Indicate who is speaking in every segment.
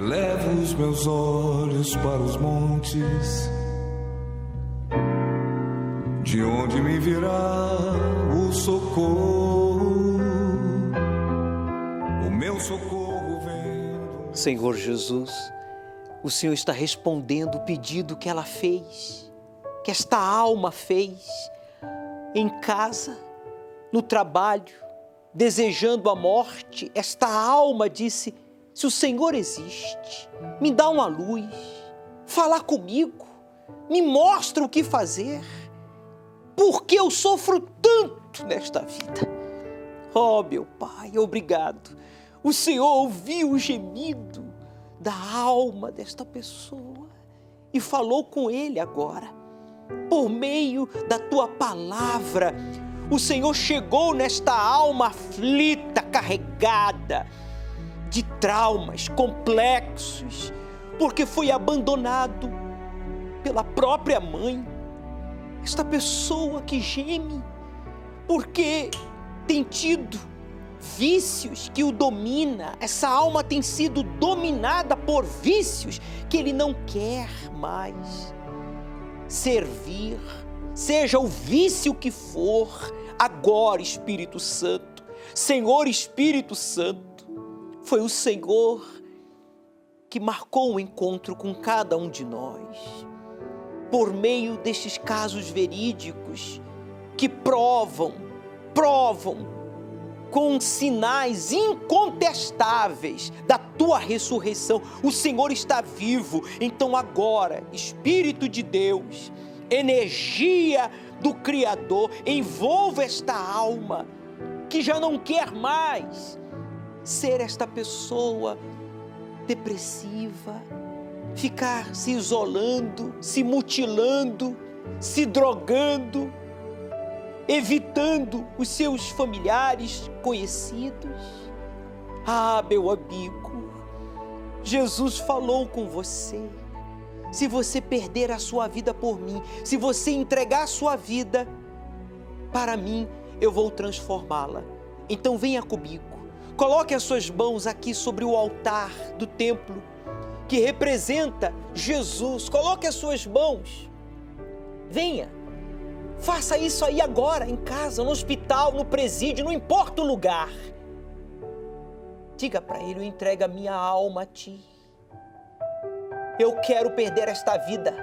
Speaker 1: Elevo os meus olhos para os montes, de onde me virá o socorro? O meu socorro vem.
Speaker 2: Senhor Jesus, o Senhor está respondendo o pedido que ela fez, que esta alma fez, em casa, no trabalho, desejando a morte. Esta alma disse: se o Senhor existe, me dá uma luz, fala comigo, me mostra o que fazer, porque eu sofro tanto nesta vida. Oh, meu Pai, obrigado. O Senhor ouviu o gemido da alma desta pessoa e falou com ele agora. Por meio da tua palavra, o Senhor chegou nesta alma aflita, carregada de traumas complexos, porque foi abandonado pela própria mãe. Esta pessoa que geme, porque tem tido vícios que o domina. Essa alma tem sido dominada por vícios que ele não quer mais servir, seja o vício que for. Agora, Espírito Santo, Senhor Espírito Santo, foi o Senhor que marcou o encontro com cada um de nós, por meio destes casos verídicos que provam com sinais incontestáveis da tua ressurreição. O Senhor está vivo. Então agora, Espírito de Deus, energia do Criador, envolva esta alma que já não quer mais ser esta pessoa depressiva, ficar se isolando, se mutilando, se drogando, evitando os seus familiares, conhecidos. Ah, meu amigo, Jesus falou com você. Se você perder a sua vida por mim, se você entregar a sua vida para mim, eu vou transformá-la. Então venha comigo. Coloque as suas mãos aqui sobre o altar do templo, que representa Jesus. Coloque as suas mãos. Venha. Faça isso aí agora, em casa, no hospital, no presídio, não importa o lugar. Diga para ele: eu entrego a minha alma a ti. Eu quero perder esta vida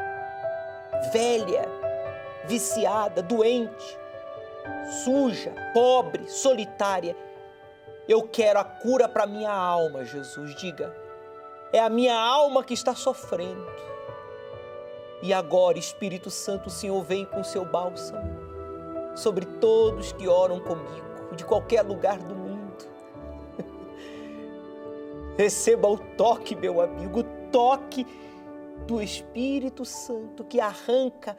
Speaker 2: velha, viciada, doente, suja, pobre, solitária. Eu quero a cura para minha alma, Jesus. Diga: é a minha alma que está sofrendo. E agora, Espírito Santo, o Senhor vem com o seu bálsamo sobre todos que oram comigo, de qualquer lugar do mundo. Receba o toque, meu amigo, o toque do Espírito Santo que arranca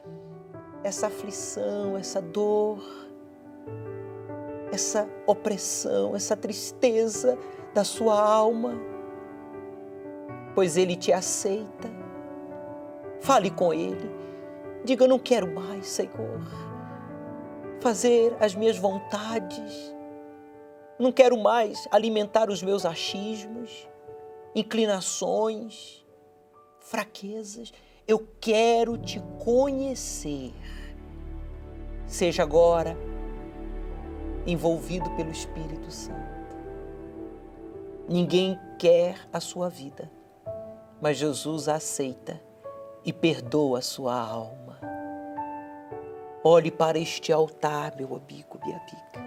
Speaker 2: essa aflição, essa dor, essa opressão, essa tristeza da sua alma, pois Ele te aceita. Fale com Ele, diga: eu não quero mais, Senhor, fazer as minhas vontades, não quero mais alimentar os meus achismos, inclinações, fraquezas. Eu quero te conhecer. Seja agora envolvido pelo Espírito Santo. Ninguém quer a sua vida, mas Jesus a aceita e perdoa a sua alma. Olhe para este altar, meu amigo, minha amiga,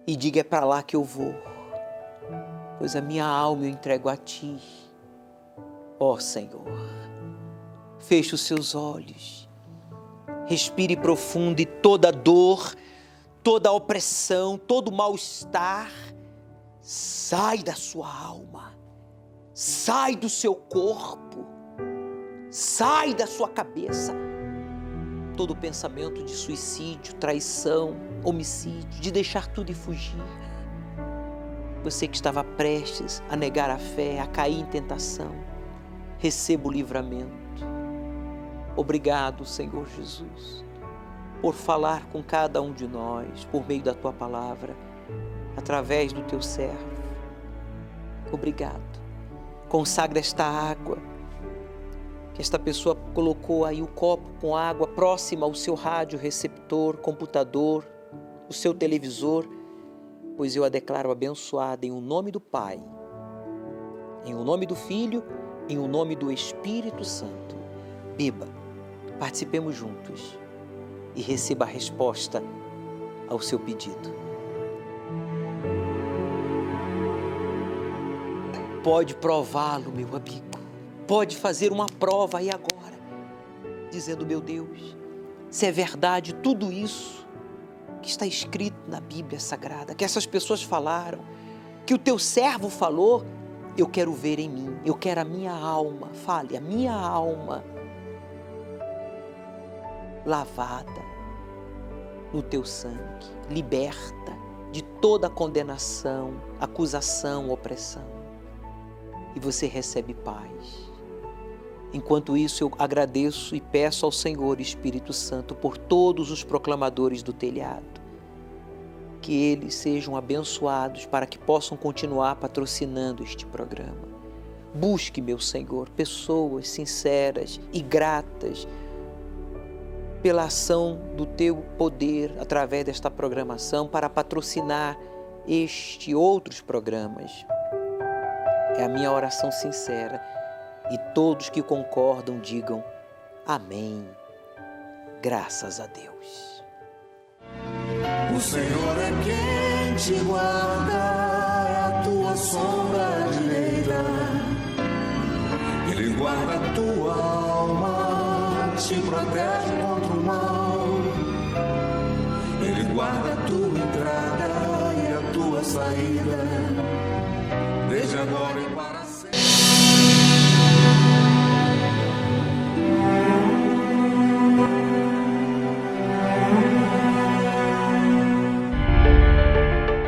Speaker 2: e diga: é para lá que eu vou, pois a minha alma eu entrego a ti. Ó Senhor, feche os seus olhos, respire profundo e toda dor, toda opressão, todo mal-estar, sai da sua alma, sai do seu corpo, sai da sua cabeça. Todo pensamento de suicídio, traição, homicídio, de deixar tudo e fugir. Você que estava prestes a negar a fé, a cair em tentação, receba o livramento. Obrigado, Senhor Jesus, por falar com cada um de nós, por meio da Tua palavra, através do Teu servo. Obrigado. consagra esta água, que esta pessoa colocou aí o copo com água próxima ao seu rádio receptor, computador, o seu televisor, pois eu a declaro abençoada em o nome do Pai, em o nome do Filho, em o nome do Espírito Santo. Beba, participemos juntos e receba a resposta ao seu pedido. Pode prová-lo, meu amigo. Pode fazer uma prova aí agora, dizendo: meu Deus, se é verdade tudo isso que está escrito na Bíblia Sagrada, que essas pessoas falaram, que o teu servo falou, eu quero ver em mim, eu quero a minha alma, fale, a minha alma lavada no teu sangue, liberta de toda condenação, acusação, opressão. E você recebe paz. Enquanto isso, eu agradeço e peço ao Senhor Espírito Santo por todos os proclamadores do telhado, que eles sejam abençoados para que possam continuar patrocinando este programa. Busque, meu Senhor, pessoas sinceras e gratas pela ação do teu poder através desta programação para patrocinar este e outros programas. É a minha oração sincera. E todos que concordam digam amém. Graças a Deus.
Speaker 1: O Senhor é quem te guarda, é a tua sombra direita. Ele guarda a tua alma, te protege contra o mal. Ele guarda a tua entrada e a tua saída, desde agora e para sempre.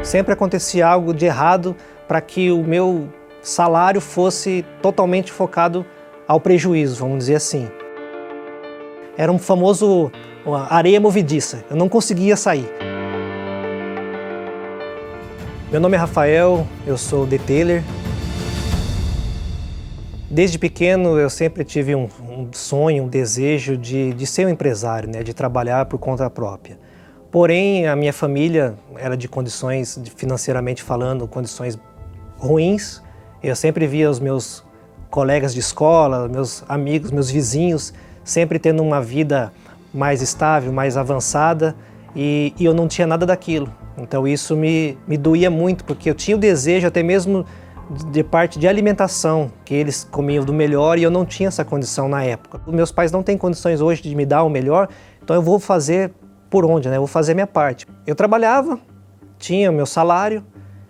Speaker 3: Sempre acontecia algo de errado para que o meu salário fosse totalmente focado ao prejuízo, vamos dizer assim. Era um famoso areia movediça, eu não conseguia sair. Meu nome é Rafael, eu sou detailer. Desde pequeno eu sempre tive um sonho, um desejo de ser um empresário, né, de trabalhar por conta própria. Porém, a minha família era de condições, financeiramente falando, condições ruins. Eu sempre via os meus colegas de escola, meus amigos, meus vizinhos, sempre tendo uma vida mais estável, mais avançada, e eu não tinha nada daquilo. Então isso me doía muito, porque eu tinha o desejo até mesmo de parte de alimentação, que eles comiam do melhor e eu não tinha essa condição na época. Os meus pais não têm condições hoje de me dar o melhor, então eu vou fazer por onde, né? Eu vou fazer a minha parte. Eu trabalhava, tinha o meu salário,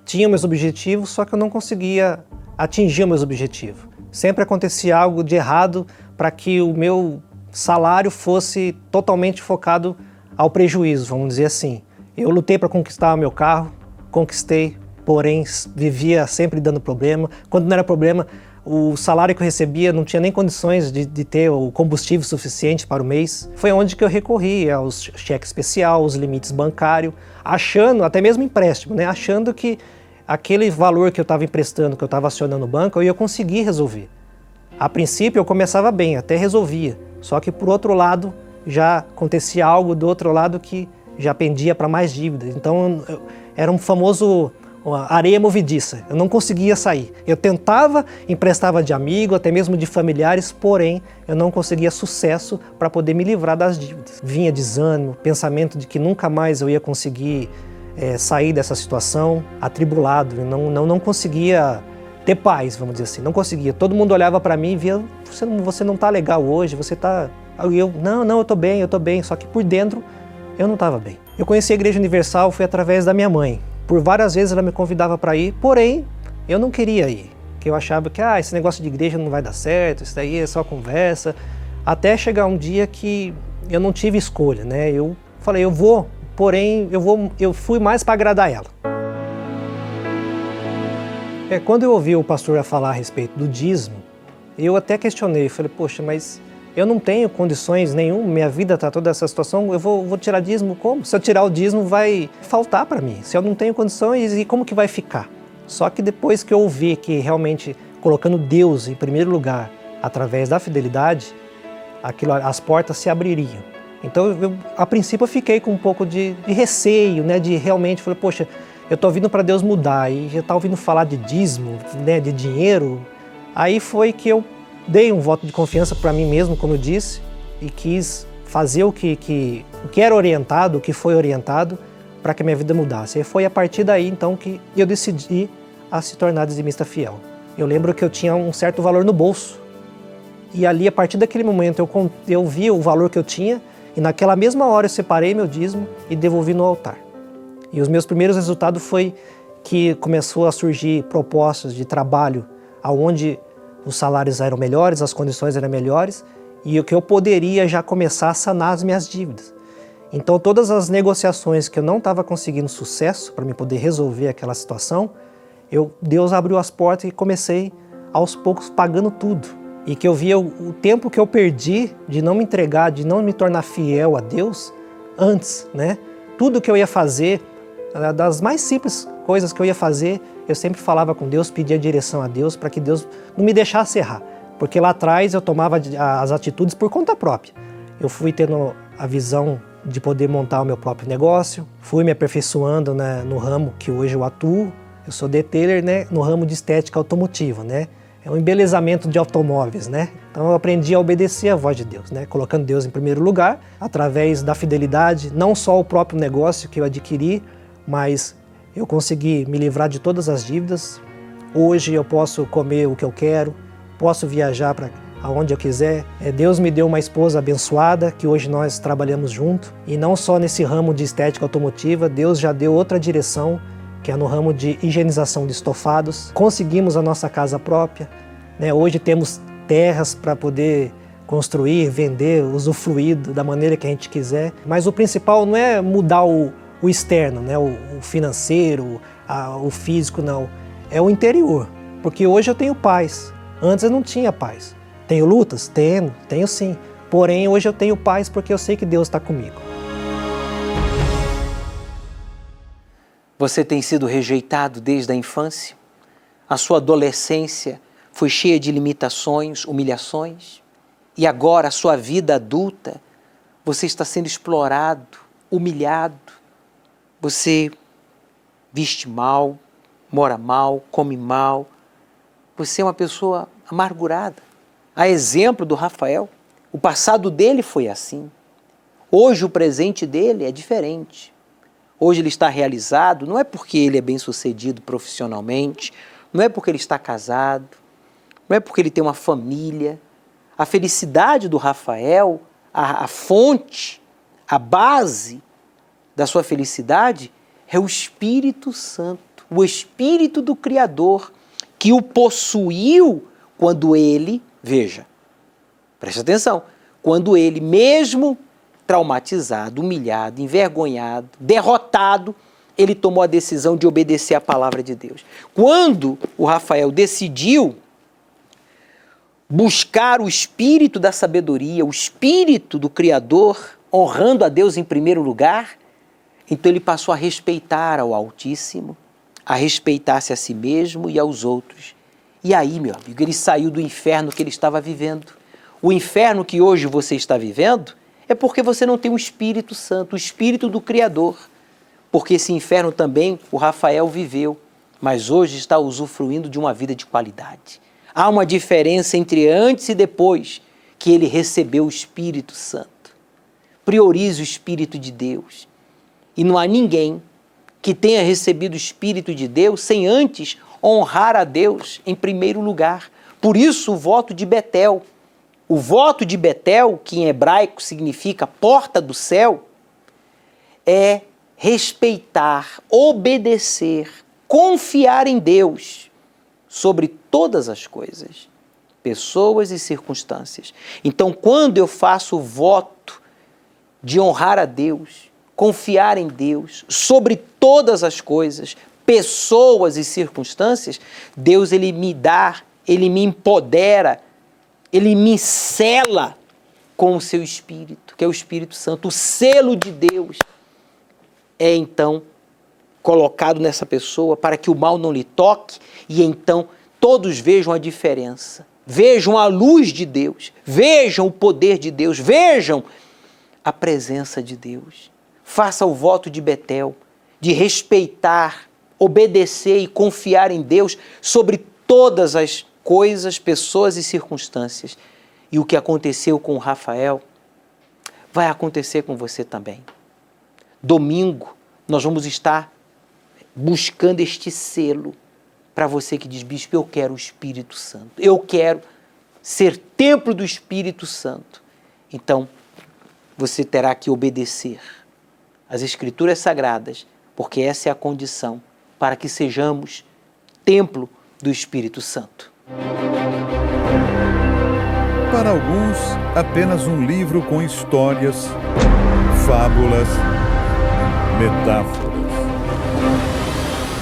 Speaker 3: tinha meus objetivos, só que eu não conseguia atingir meus objetivos. Sempre acontecia algo de errado para que o meu salário fosse totalmente focado ao prejuízo, vamos dizer assim. Eu lutei para conquistar o meu carro, conquistei, porém vivia sempre dando problema. Quando não era problema, o salário que eu recebia não tinha nem condições de ter o combustível suficiente para o mês. Foi onde que eu recorri aos cheques especiais, os limites bancários, achando, até mesmo empréstimo, né? Achando que aquele valor que eu estava emprestando, que eu estava acionando o banco, eu ia conseguir resolver. A princípio eu começava bem, até resolvia. Só que por outro lado, já acontecia algo do outro lado que já pendia para mais dívidas. Então era um famoso areia movediça, eu não conseguia sair. Eu tentava, emprestava de amigo, até mesmo de familiares, porém eu não conseguia sucesso para poder me livrar das dívidas. Vinha desânimo, pensamento de que nunca mais eu ia conseguir sair dessa situação, atribulado, eu não conseguia ter paz, vamos dizer assim, não conseguia. Todo mundo olhava para mim e via, você não está legal hoje, você está... Eu estou bem, só que por dentro eu não estava bem. Eu conheci a Igreja Universal, foi através da minha mãe. Por várias vezes ela me convidava para ir, porém eu não queria ir, porque eu achava que esse negócio de igreja não vai dar certo, isso daí é só conversa, até chegar um dia que eu não tive escolha, né? Eu falei, eu vou, porém eu fui mais para agradar ela. Quando eu ouvi o pastor falar a respeito do dízimo, eu até questionei, falei, poxa, mas eu não tenho condições nenhuma, minha vida está toda essa situação, eu vou tirar dízimo como? Se eu tirar o dízimo vai faltar para mim, se eu não tenho condições, e como que vai ficar? Só que depois que eu ouvi que realmente colocando Deus em primeiro lugar, através da fidelidade, as portas se abririam. Então, a princípio, eu fiquei com um pouco de receio, né, de realmente, falei, poxa, eu estou vindo para Deus mudar e já está ouvindo falar de dízimo, né, de dinheiro. Aí foi que eu dei um voto de confiança para mim mesmo, como eu disse, e quis fazer o que era orientado, o que foi orientado, para que a minha vida mudasse. E foi a partir daí, então, que eu decidi a se tornar dizimista fiel. Eu lembro que eu tinha um certo valor no bolso. E ali, a partir daquele momento, eu vi o valor que eu tinha e naquela mesma hora eu separei meu dízimo e devolvi no altar. E os meus primeiros resultados foi que começou a surgir propostas de trabalho onde os salários eram melhores, as condições eram melhores e o que eu poderia já começar a sanar as minhas dívidas. Então, todas as negociações que eu não estava conseguindo sucesso para me poder resolver aquela situação, Deus abriu as portas e comecei aos poucos pagando tudo. E que eu via o tempo que eu perdi de não me entregar, de não me tornar fiel a Deus antes, né? Tudo que eu ia fazer, das mais simples coisas que eu ia fazer, eu sempre falava com Deus, pedia direção a Deus para que Deus não me deixasse errar. Porque lá atrás eu tomava as atitudes por conta própria. Eu fui tendo a visão de poder montar o meu próprio negócio, fui me aperfeiçoando, né, no ramo que hoje eu atuo. Eu sou detailer, né, no ramo de estética automotiva, né? É um embelezamento de automóveis, né? Então eu aprendi a obedecer à voz de Deus, né? Colocando Deus em primeiro lugar, através da fidelidade, não só o próprio negócio que eu adquiri, mas eu consegui me livrar de todas as dívidas. Hoje eu posso comer o que eu quero, posso viajar para aonde eu quiser. Deus me deu uma esposa abençoada, que hoje nós trabalhamos junto. E não só nesse ramo de estética automotiva, Deus já deu outra direção, que é no ramo de higienização de estofados. Conseguimos a nossa casa própria, né? Hoje temos terras para poder construir, vender, usufruir da maneira que a gente quiser. Mas o principal não é mudar o externo, né? O financeiro, o físico, não. É o interior, porque hoje eu tenho paz. Antes eu não tinha paz. Tenho lutas? Tenho sim. Porém, hoje eu tenho paz porque eu sei que Deus está comigo.
Speaker 2: Você tem sido rejeitado desde a infância? A sua adolescência foi cheia de limitações, humilhações? E agora, a sua vida adulta, você está sendo explorado, humilhado? Você veste mal, mora mal, come mal? Você é uma pessoa amargurada. A exemplo do Rafael, o passado dele foi assim. Hoje o presente dele é diferente. Hoje ele está realizado, não é porque ele é bem-sucedido profissionalmente, não é porque ele está casado, não é porque ele tem uma família. A felicidade do Rafael, a fonte, a base da sua felicidade é o Espírito Santo, o Espírito do Criador, que o possuiu quando ele, veja, preste atenção, quando ele mesmo traumatizado, humilhado, envergonhado, derrotado, ele tomou a decisão de obedecer à palavra de Deus. Quando o Rafael decidiu buscar o espírito da sabedoria, o espírito do Criador, honrando a Deus em primeiro lugar, então ele passou a respeitar ao Altíssimo, a respeitar-se a si mesmo e aos outros. E aí, meu amigo, ele saiu do inferno que ele estava vivendo. O inferno que hoje você está vivendo é porque você não tem o Espírito Santo, o Espírito do Criador. Porque esse inferno também o Rafael viveu, mas hoje está usufruindo de uma vida de qualidade. Há uma diferença entre antes e depois que ele recebeu o Espírito Santo. Priorize o Espírito de Deus. E não há ninguém que tenha recebido o Espírito de Deus sem antes honrar a Deus em primeiro lugar. Por isso o voto de Betel. O voto de Betel, que em hebraico significa porta do céu, é respeitar, obedecer, confiar em Deus sobre todas as coisas, pessoas e circunstâncias. Então, quando eu faço o voto de honrar a Deus, confiar em Deus sobre todas as coisas, pessoas e circunstâncias, Deus ele me dá, ele me empodera, ele me sela com o seu Espírito, que é o Espírito Santo. O selo de Deus é então colocado nessa pessoa para que o mal não lhe toque e então todos vejam a diferença, vejam a luz de Deus, vejam o poder de Deus, vejam a presença de Deus. Faça o voto de Betel, de respeitar, obedecer e confiar em Deus sobre todas as coisas, pessoas e circunstâncias. E o que aconteceu com o Rafael vai acontecer com você também. Domingo, nós vamos estar buscando este selo para você que diz: bispo, eu quero o Espírito Santo, eu quero ser templo do Espírito Santo. Então, você terá que obedecer às Escrituras Sagradas, porque essa é a condição para que sejamos templo do Espírito Santo.
Speaker 4: Para alguns, apenas um livro com histórias, fábulas, metáforas.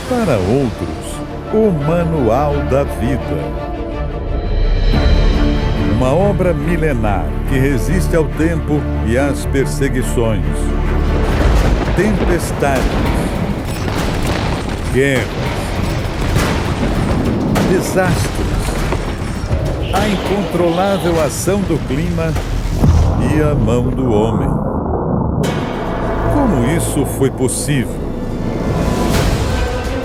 Speaker 4: Para outros, o Manual da Vida. Uma obra milenar que resiste ao tempo e às perseguições. Tempestades, guerras, desastres, a incontrolável ação do clima e a mão do homem. Como isso foi possível?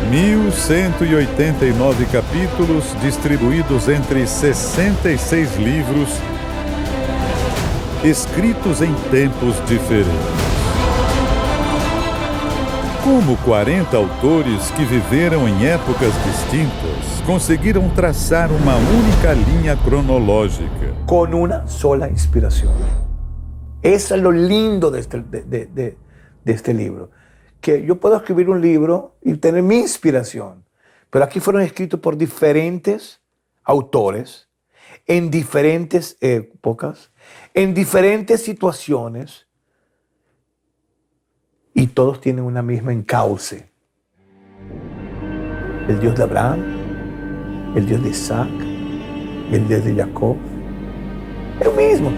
Speaker 4: 1.189 capítulos distribuídos entre 66 livros, escritos em tempos diferentes. Como 40 autores que viveram em épocas distintas conseguiram traçar uma única linha cronológica?
Speaker 5: Con una sola inspiración. Eso es lo lindo de este libro. Que yo puedo escribir un libro y tener mi inspiración, pero aquí fueron escritos por diferentes autores, en diferentes épocas, en diferentes situaciones, y todos tienen una misma encauce. El Dios de Abraham, el Dios de Isaac, el Dios de Jacob, es el mismo.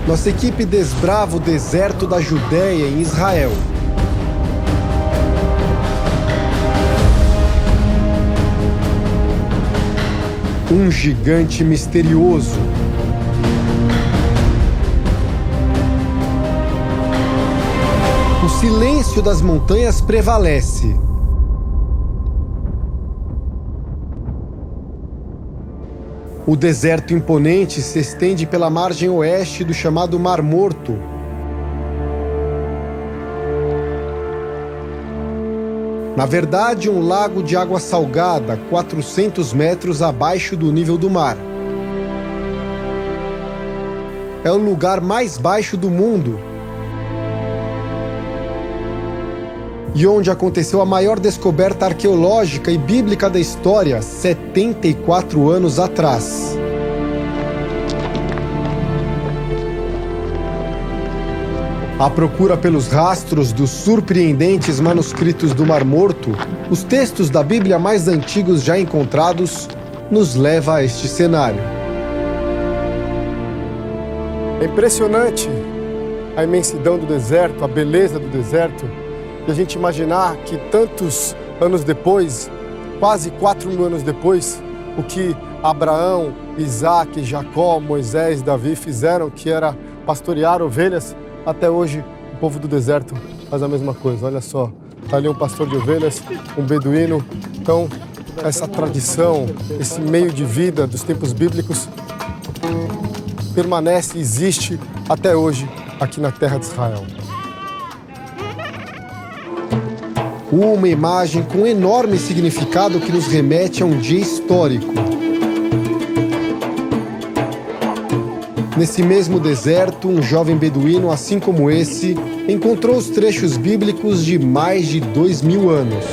Speaker 6: Nossa equipe desbrava o deserto da Judéia em Israel. Um gigante misterioso. O silêncio das montanhas prevalece. O deserto imponente se estende pela margem oeste do chamado Mar Morto. Na verdade, um lago de água salgada, 400 metros abaixo do nível do mar. É o lugar mais baixo do mundo e onde aconteceu a maior descoberta arqueológica e bíblica da história 74 anos atrás. À procura pelos rastros dos surpreendentes manuscritos do Mar Morto, os textos da Bíblia mais antigos já encontrados nos leva a este cenário. É impressionante a imensidão do deserto, a beleza do deserto, e a gente imaginar que tantos anos depois, quase 4.000 anos depois, o que Abraão, Isaac, Jacó, Moisés, Davi fizeram, que era pastorear ovelhas, até hoje o povo do deserto faz a mesma coisa. Olha só, está ali um pastor de ovelhas, um beduíno. Então, essa tradição, esse meio de vida dos tempos bíblicos permanece e existe até hoje aqui na terra de Israel. Uma imagem com enorme significado que nos remete a um dia histórico. Nesse mesmo deserto, um jovem beduíno, assim como esse, encontrou os trechos bíblicos de mais de 2.000 anos.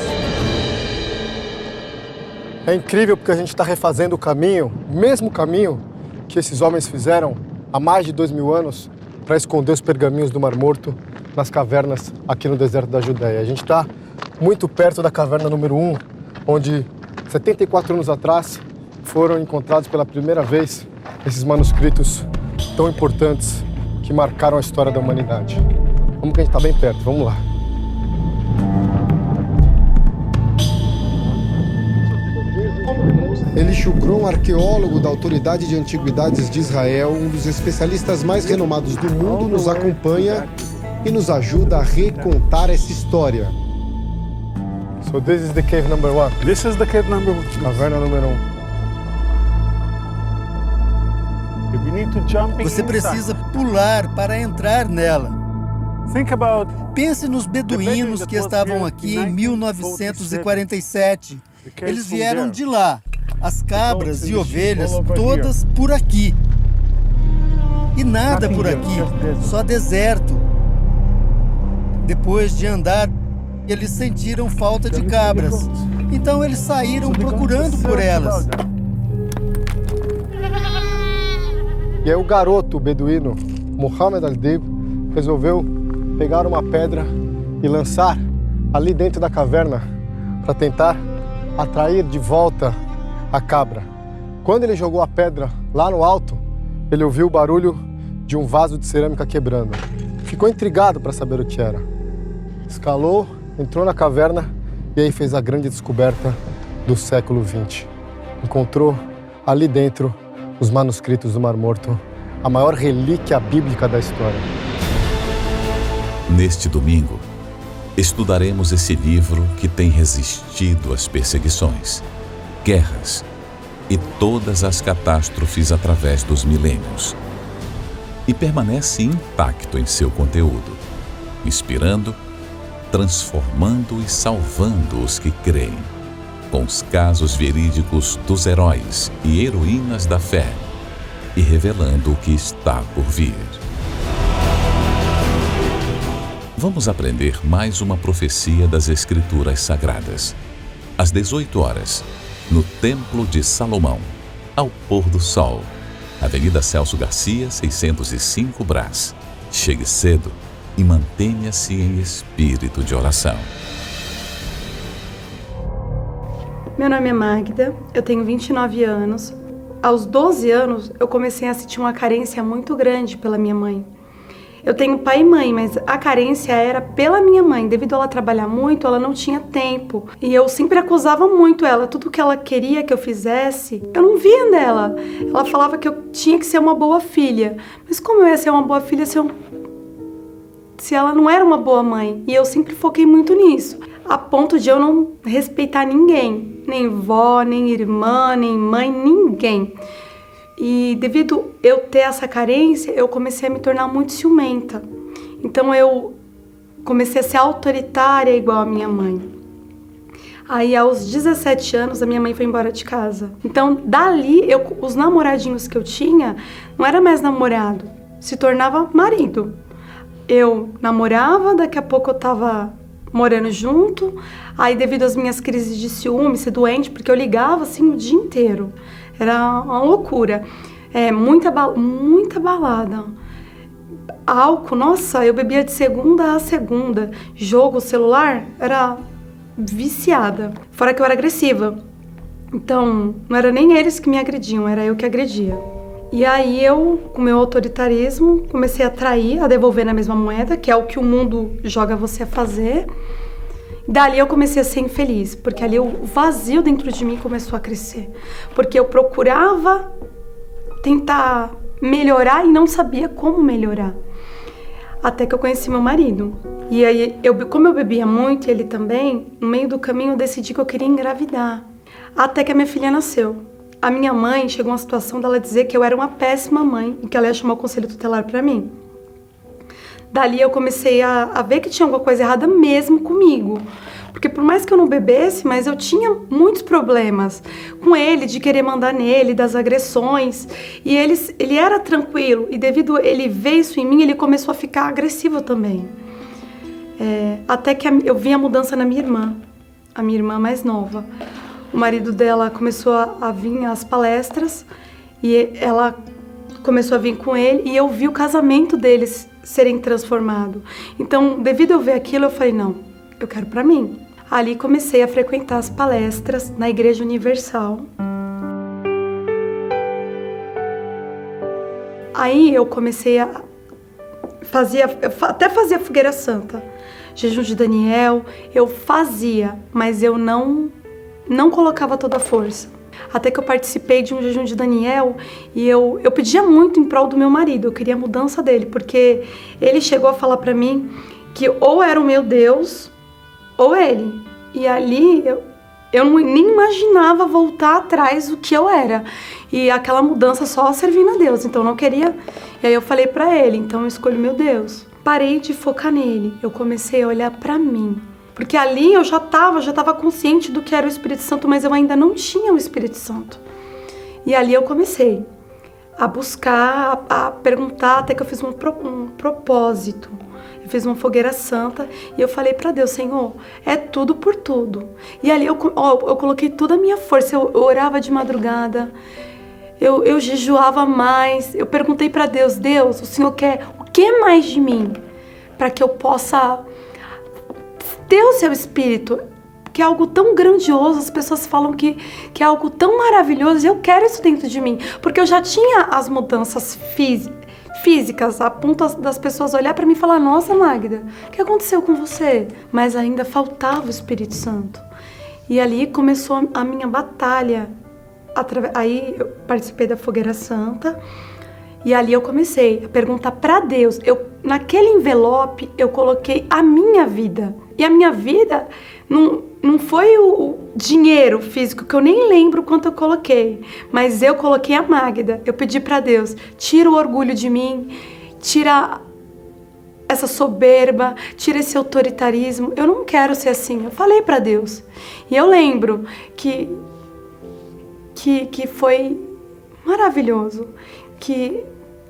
Speaker 6: É incrível porque a gente está refazendo o caminho, o mesmo caminho que esses homens fizeram há mais de 2.000 anos para esconder os pergaminhos do Mar Morto nas cavernas aqui no deserto da Judéia. A gente está muito perto da caverna número 1, onde 74 anos atrás foram encontrados pela primeira vez esses manuscritos tão importantes que marcaram a história da humanidade. Vamos que a gente está bem perto, vamos lá. Eli Shukron, arqueólogo da Autoridade de Antiguidades de Israel, um dos especialistas mais renomados do mundo, nos acompanha e nos ajuda a recontar essa história. So this is the cave number 1.
Speaker 7: This is the cave number 1.
Speaker 6: Caverna número 1.
Speaker 8: Você precisa pular para entrar nela. Pense nos beduínos que estavam aqui em 1947. Eles vieram de lá. As cabras e ovelhas, todas por aqui. E nada por aqui, só deserto. Depois de andar, eles sentiram falta de cabras. Então eles saíram procurando por elas.
Speaker 6: E aí o garoto beduíno, Mohammed al-Dib, resolveu pegar uma pedra e lançar ali dentro da caverna para tentar atrair de volta a cabra. Quando ele jogou a pedra lá no alto, ele ouviu o barulho de um vaso de cerâmica quebrando. Ficou intrigado para saber o que era. Escalou, entrou na caverna e aí fez a grande descoberta do século XX. Encontrou ali dentro os manuscritos do Mar Morto, a maior relíquia bíblica da história.
Speaker 9: Neste domingo, estudaremos esse livro que tem resistido às perseguições, guerras e todas as catástrofes através dos milênios. E permanece intacto em seu conteúdo, inspirando, transformando e salvando os que creem, com os casos verídicos dos heróis e heroínas da fé, e revelando o que está por vir. Vamos aprender mais uma profecia das Escrituras Sagradas. Às 18 horas, no Templo de Salomão, ao pôr do sol, Avenida Celso Garcia, 605 Brás. Chegue cedo e mantenha-se em espírito de oração.
Speaker 10: Meu nome é Magda, eu tenho 29 anos. Aos 12 anos, eu comecei a sentir uma carência muito grande pela minha mãe. Eu tenho pai e mãe, mas a carência era pela minha mãe. Devido a ela trabalhar muito, ela não tinha tempo. E eu sempre acusava muito ela. Tudo que ela queria que eu fizesse, eu não via nela. Ela falava que eu tinha que ser uma boa filha. Mas como eu ia ser uma boa filha se ela não era uma boa mãe? E eu sempre foquei muito nisso. A ponto de eu não respeitar ninguém. Nem vó, nem irmã, nem mãe, ninguém. E devido eu ter essa carência, eu comecei a me tornar muito ciumenta. Então eu comecei a ser autoritária igual a minha mãe. Aí aos 17 anos a minha mãe foi embora de casa. Então dali os namoradinhos que eu tinha não era mais namorado, se tornava marido. Eu namorava, daqui a pouco eu tava morando junto. Aí devido às minhas crises de ciúme, ser doente, porque eu ligava assim o dia inteiro. Era uma loucura. Muita balada. Álcool, nossa, eu bebia de segunda a segunda. Jogo, celular, era viciada. Fora que eu era agressiva. Então, não era nem eles que me agrediam, era eu que agredia. E aí eu, com meu autoritarismo, comecei a trair, a devolver na mesma moeda, que é o que o mundo joga você a fazer. Dali eu comecei a ser infeliz, porque ali o vazio dentro de mim começou a crescer. Porque eu procurava tentar melhorar e não sabia como melhorar. Até que eu conheci meu marido. E aí, como eu bebia muito e ele também, no meio do caminho eu decidi que eu queria engravidar. Até que a minha filha nasceu. A minha mãe chegou a uma situação dela dizer que eu era uma péssima mãe e que ela ia chamar o conselho tutelar pra mim. Dali eu comecei a ver que tinha alguma coisa errada mesmo comigo. Porque por mais que eu não bebesse, mas eu tinha muitos problemas com ele, de querer mandar nele, das agressões. E ele era tranquilo, e devido a ele ver isso em mim, ele começou a ficar agressivo também. Até que eu vi a mudança na minha irmã, a minha irmã mais nova. O marido dela começou a vir às palestras, e ela começou a vir com ele, e eu vi o casamento deles serem transformado. Então, devido a eu ver aquilo, eu falei, não, eu quero pra mim. Ali comecei a frequentar as palestras na Igreja Universal. Aí eu comecei a até fazia fogueira santa, jejum de Daniel, eu fazia, mas eu não colocava toda a força. Até que eu participei de um jejum de Daniel e eu pedia muito em prol do meu marido, eu queria a mudança dele, porque ele chegou a falar pra mim que ou era o meu Deus ou ele. E ali eu nem imaginava voltar atrás do que eu era. E aquela mudança só servindo a Deus, então eu não queria. E aí eu falei pra ele, então eu escolho meu Deus. Parei de focar nele, eu comecei a olhar pra mim. Porque ali eu já estava consciente do que era o Espírito Santo, mas eu ainda não tinha o Espírito Santo. E ali eu comecei a buscar, a perguntar, até que eu fiz um propósito. Eu fiz uma fogueira santa e eu falei pra Deus, Senhor, é tudo por tudo. E ali eu coloquei toda a minha força, eu orava de madrugada, eu jejuava mais, eu perguntei pra Deus, Deus, o Senhor quer o que mais de mim? Para que eu possa ter o seu Espírito, que é algo tão grandioso, as pessoas falam que é algo tão maravilhoso, e eu quero isso dentro de mim, porque eu já tinha as mudanças físicas, a ponto das pessoas olhar para mim e falar, nossa, Magda, o que aconteceu com você? Mas ainda faltava o Espírito Santo. E ali começou a minha batalha. Aí eu participei da Fogueira Santa, e ali eu comecei a perguntar para Deus. Naquele envelope eu coloquei a minha vida. E a minha vida não foi o dinheiro físico, que eu nem lembro quanto eu coloquei. Mas eu coloquei a Magda. Eu pedi para Deus, tira o orgulho de mim, tira essa soberba, tira esse autoritarismo. Eu não quero ser assim. Eu falei para Deus. E eu lembro que foi maravilhoso.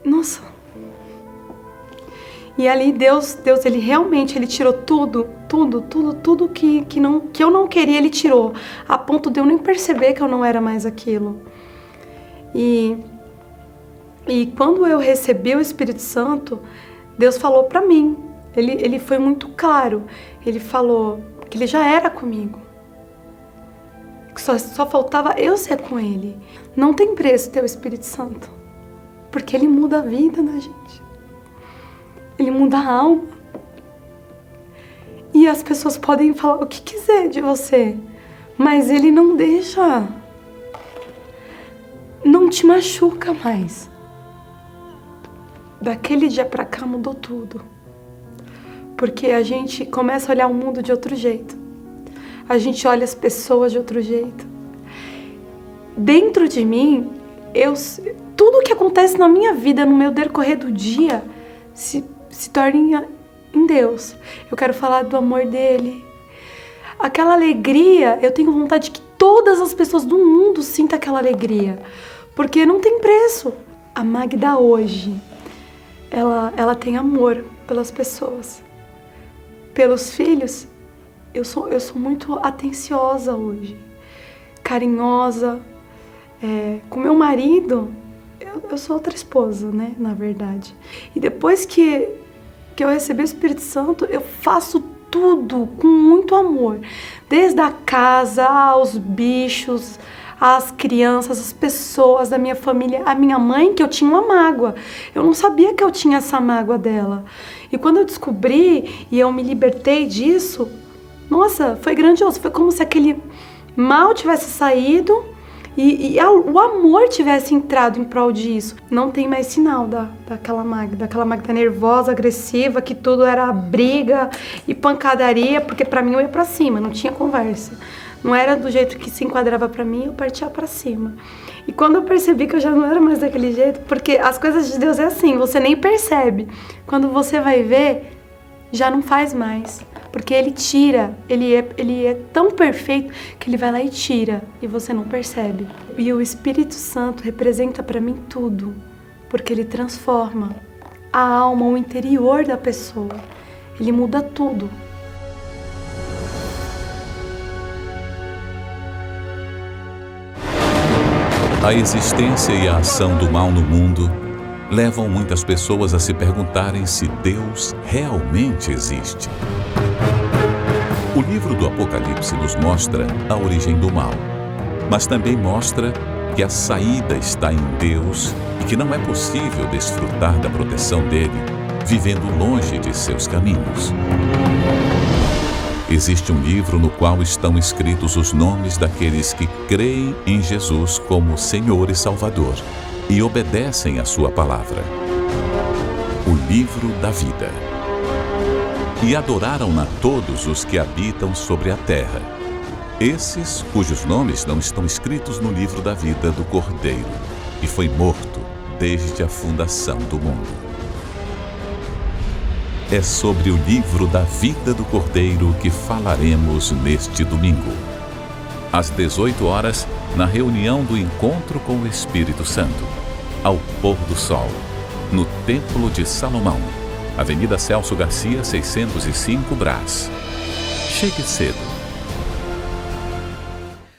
Speaker 10: Nossa. E ali Deus ele realmente tirou tudo que eu não queria, ele tirou, a ponto de eu nem perceber que eu não era mais aquilo. E quando eu recebi o Espírito Santo, Deus falou para mim, ele foi muito claro, ele falou que ele já era comigo, que só faltava eu ser com ele. Não tem preço ter o Espírito Santo, porque ele muda a vida da gente. Ele muda a alma. E as pessoas podem falar o que quiser de você, mas ele não deixa, não te machuca mais. Daquele dia pra cá mudou tudo. Porque a gente começa a olhar o mundo de outro jeito. A gente olha as pessoas de outro jeito. Dentro de mim, tudo que acontece na minha vida, no meu decorrer do dia, se torna em Deus. Eu quero falar do amor dele. Aquela alegria, eu tenho vontade que todas as pessoas do mundo sintam aquela alegria. Porque não tem preço. A Magda hoje, ela tem amor pelas pessoas. Pelos filhos, eu sou muito atenciosa hoje. Carinhosa. Com meu marido, eu sou outra esposa, né, na verdade. E depois que eu recebi o Espírito Santo, eu faço tudo com muito amor. Desde a casa, aos bichos, às crianças, às pessoas da minha família. A minha mãe, que eu tinha uma mágoa. Eu não sabia que eu tinha essa mágoa dela. E quando eu descobri e eu me libertei disso, nossa, foi grandioso. Foi como se aquele mal tivesse saído e o amor tivesse entrado em prol disso. Não tem mais sinal daquela Magda nervosa, agressiva, que tudo era briga e pancadaria, porque pra mim eu ia pra cima, não tinha conversa. Não era do jeito que se enquadrava pra mim, eu partia pra cima. E quando eu percebi que eu já não era mais daquele jeito, porque as coisas de Deus é assim, você nem percebe. Quando você vai ver, já não faz mais. Porque ele tira, ele é tão perfeito que ele vai lá e tira e você não percebe. E o Espírito Santo representa para mim tudo, porque ele transforma a alma, o interior da pessoa. Ele muda tudo.
Speaker 9: A existência e a ação do mal no mundo levam muitas pessoas a se perguntarem se Deus realmente existe. O livro do Apocalipse nos mostra a origem do mal, mas também mostra que a saída está em Deus e que não é possível desfrutar da proteção dele vivendo longe de seus caminhos. Existe um livro no qual estão escritos os nomes daqueles que creem em Jesus como Senhor e Salvador e obedecem à sua palavra. O livro da vida. E adoraram-na todos os que habitam sobre a terra. Esses cujos nomes não estão escritos no livro da vida do Cordeiro, que foi morto desde a fundação do mundo. É sobre o livro da vida do Cordeiro que falaremos neste domingo. Às 18 horas, na reunião do Encontro com o Espírito Santo, ao pôr do sol, no Templo de Salomão, Avenida Celso Garcia, 605, Brás. Chegue cedo.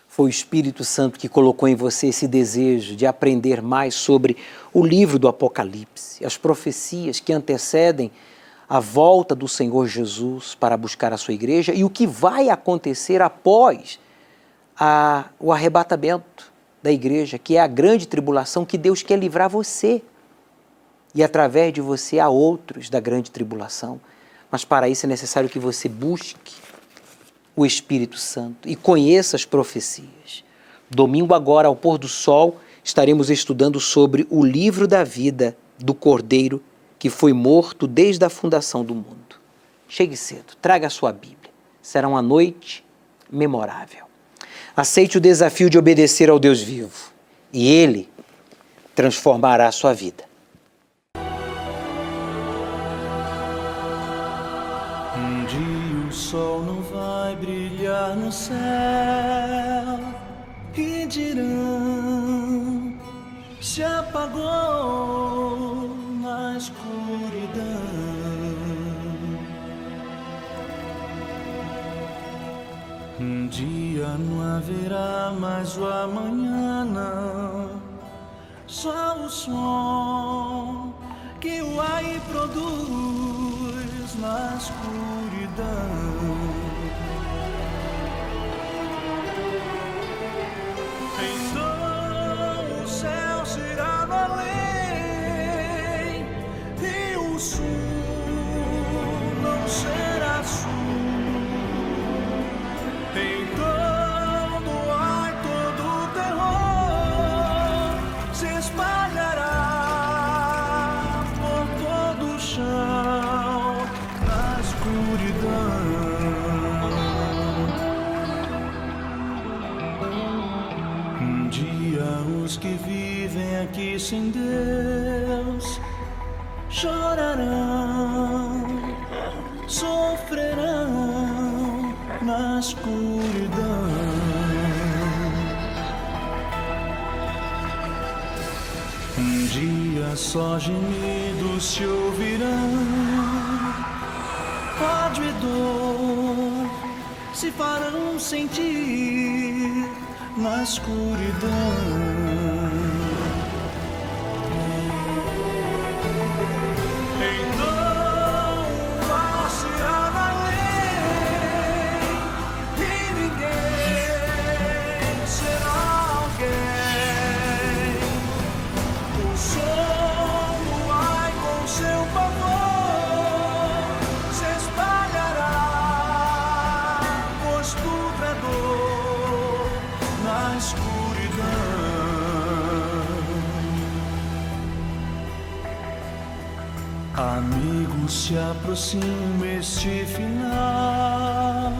Speaker 2: Foi o Espírito Santo que colocou em você esse desejo de aprender mais sobre o livro do Apocalipse, as profecias que antecedem a volta do Senhor Jesus para buscar a sua igreja e o que vai acontecer após o arrebatamento da igreja, que é a grande tribulação que Deus quer livrar você. E através de você há outros da grande tribulação. Mas para isso é necessário que você busque o Espírito Santo e conheça as profecias. Domingo agora, ao pôr do sol, estaremos estudando sobre o livro da vida do Cordeiro que foi morto desde a fundação do mundo. Chegue cedo, traga a sua Bíblia. Será uma noite memorável. Aceite o desafio de obedecer ao Deus vivo e Ele transformará a sua vida.
Speaker 1: Um dia o sol não vai brilhar no céu e dirão: se apagou na escuridão. Um dia não haverá mais o amanhã, não. Só o som que o ar produz na escuridão. Então o céu será no além e o sul não será sul. Então do ar todo o terror se espalhará por todo o chão na escuridão. Um dia os que vivem aqui sem Deus chorarão, sofrerão na escuridão. Um dia só gemidos se ouvirão, ódio e dor se farão sentir na escuridão. Amigos, se aproxima este final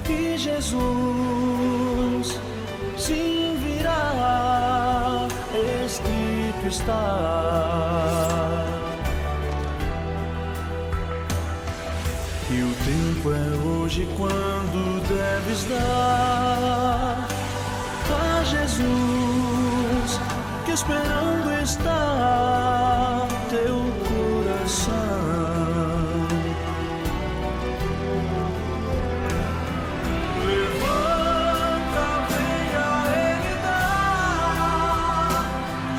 Speaker 1: e Jesus sim virá, escrito está. E o tempo é hoje quando deves dar a Jesus, que esperando está teu coração. Levanta, venha Ele dar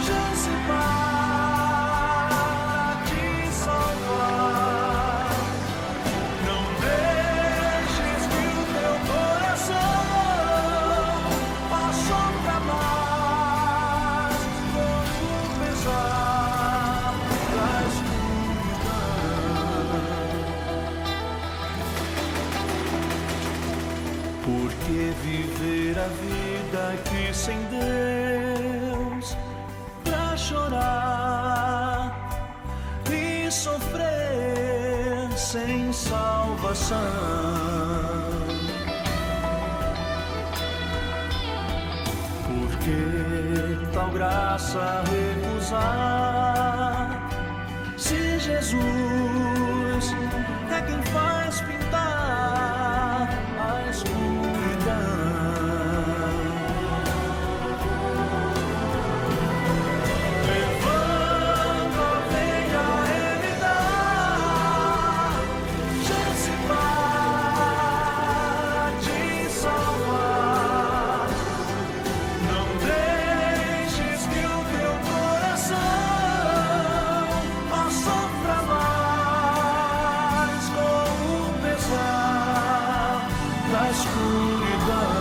Speaker 1: chance para te salvar. Não deixes que o teu coração possa tramar. viver a vida aqui sem Deus, pra chorar e sofrer sem salvação. Por que tal graça recusar, se Jesus é quem faz pintar a escuridão? Levanta a veia, Ele dá chance para te salvar. Não deixes que o teu coração sofra mais com o pesar da escuridão.